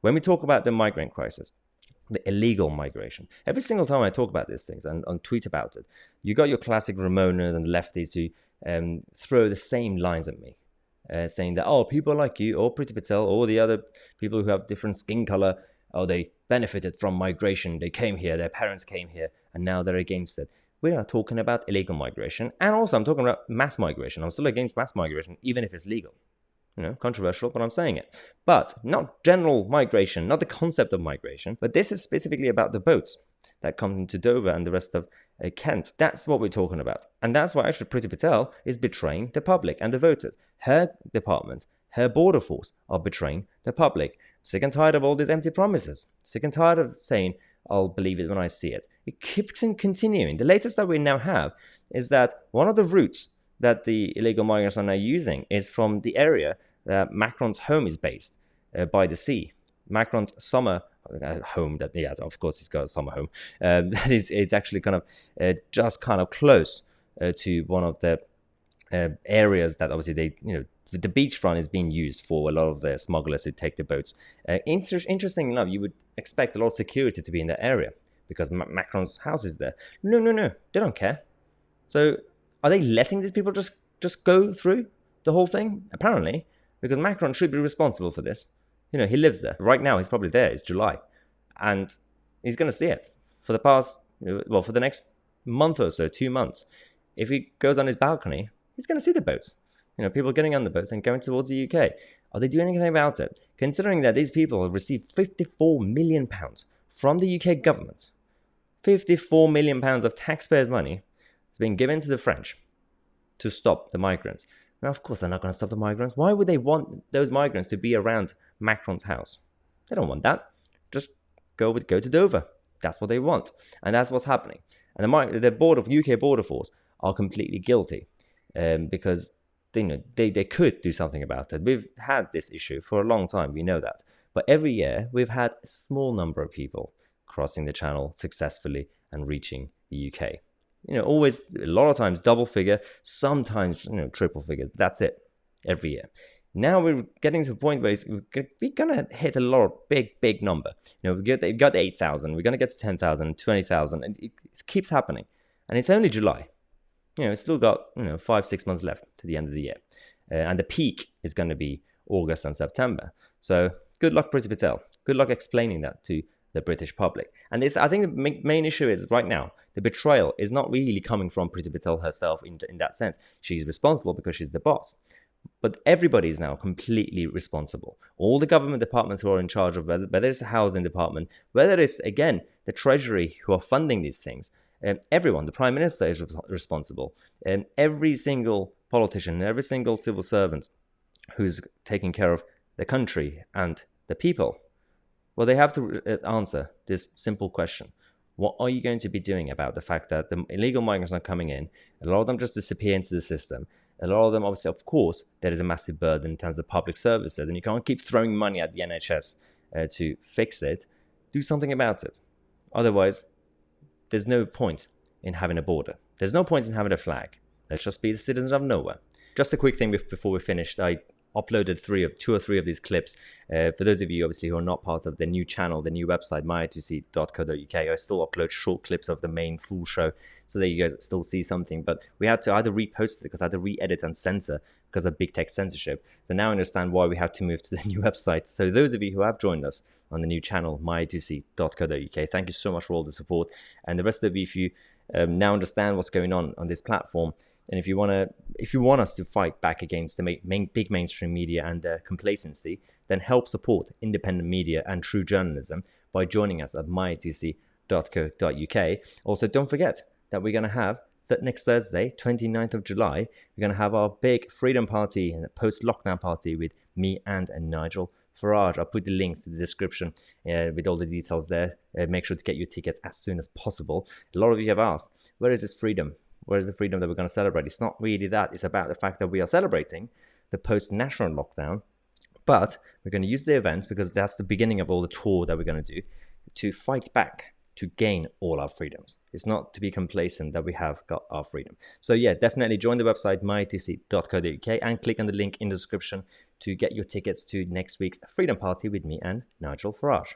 when we talk about the migrant crisis, the illegal migration, every single time I talk about these things and tweet about it, you got your classic Ramonas and lefties to throw the same lines at me, saying that, oh, people like you or Priti Patel or the other people who have different skin color, oh, they benefited from migration. They came here, their parents came here, and now they're against it. We are talking about illegal migration, and also I'm talking about mass migration. I'm still against mass migration, even if it's legal. Controversial, but I'm saying it. But not general migration, not the concept of migration, but this is specifically about the boats that come into Dover and the rest of Kent. That's what we're talking about. And that's why actually Priti Patel is betraying the public and the voters. Her department, her border force are betraying the public. Sick and tired of all these empty promises. Sick and tired of saying, I'll believe it when I see it. It keeps continuing. The latest that we now have is that one of the routes that the illegal migrants are now using is from the area that Macron's home is based, by the sea. Macron's summer home, that he has, of course he's got a summer home, that is, it's actually kind of just kind of close to one of the areas that obviously the beachfront is being used for a lot of the smugglers who take the boats. Interesting enough, you would expect a lot of security to be in that area because Macron's house is there. No, they don't care. So are they letting these people just go through the whole thing? Apparently, because Macron should be responsible for this. He lives there. Right now, he's probably there. It's July. And he's going to see it for the next month or so, 2 months. If he goes on his balcony, he's going to see the boats. People getting on the boats and going towards the UK. Are they doing anything about it? Considering that these people have received £54 million from the UK government. £54 million of taxpayers' money has been given to the French to stop the migrants. Now, of course, they're not going to stop the migrants. Why would they want those migrants to be around Macron's house? They don't want that. Just go to Dover. That's what they want. And that's what's happening. And the UK border force are completely guilty because they could do something about it. We've had this issue for a long time. We know that. But every year, we've had a small number of people crossing the channel successfully and reaching the UK. Always, a lot of times, double figure, sometimes, triple figure. That's it, every year. Now we're getting to a point where we're going to hit a lot of big number. We've got 8,000, we're going to get to 10,000, 20,000, and it keeps happening. And it's only July. It's still got, 5-6 months left to the end of the year. And the peak is going to be August and September. So good luck, Priti Patel. Good luck explaining that to the British public. And I think the main issue is right now, the betrayal is not really coming from Priti Patel herself in that sense. She's responsible because she's the boss. But everybody is now completely responsible. All the government departments who are in charge of whether it's the housing department, whether it's, again, the treasury who are funding these things, everyone, the prime minister is responsible. And every single politician, every single civil servant who's taking care of the country and the people, well, they have to answer this simple question. What are you going to be doing about the fact that the illegal migrants are coming in? A lot of them just disappear into the system. A lot of them, obviously, of course, there is a massive burden in terms of public services, and you can't keep throwing money at the NHS to fix it. Do something about it. Otherwise, there's no point in having a border. There's no point in having a flag. Let's just be the citizens of nowhere. Just a quick thing before we finished. I uploaded two or three of these clips. For those of you, obviously, who are not part of the new channel, the new website, myitc.co.uk, I still upload short clips of the main full show so that you guys still see something. But we had to either repost it because I had to re-edit and censor because of big tech censorship. So now I understand why we have to move to the new website. So those of you who have joined us on the new channel, myitc.co.uk, thank you so much for all the support. And the rest of you, if you now understand what's going on this platform, and if you want us to fight back against the big mainstream media and their complacency, then help support independent media and true journalism by joining us at myitc.co.uk. Also, don't forget that we're going to have that next Thursday, 29th of July, we're going to have our big Freedom Party and post-lockdown party with me and Nigel Farage. I'll put the link to the description with all the details there. Make sure to get your tickets as soon as possible. A lot of you have asked, where is this freedom? Where is the freedom that we're going to celebrate? It's not really that. It's about the fact that we are celebrating the post-national lockdown, but we're going to use the events because that's the beginning of all the tour that we're going to do to fight back, to gain all our freedoms. It's not to be complacent that we have got our freedom. So yeah, definitely join the website myitc.co.uk and click on the link in the description to get your tickets to next week's Freedom Party with me and Nigel Farage.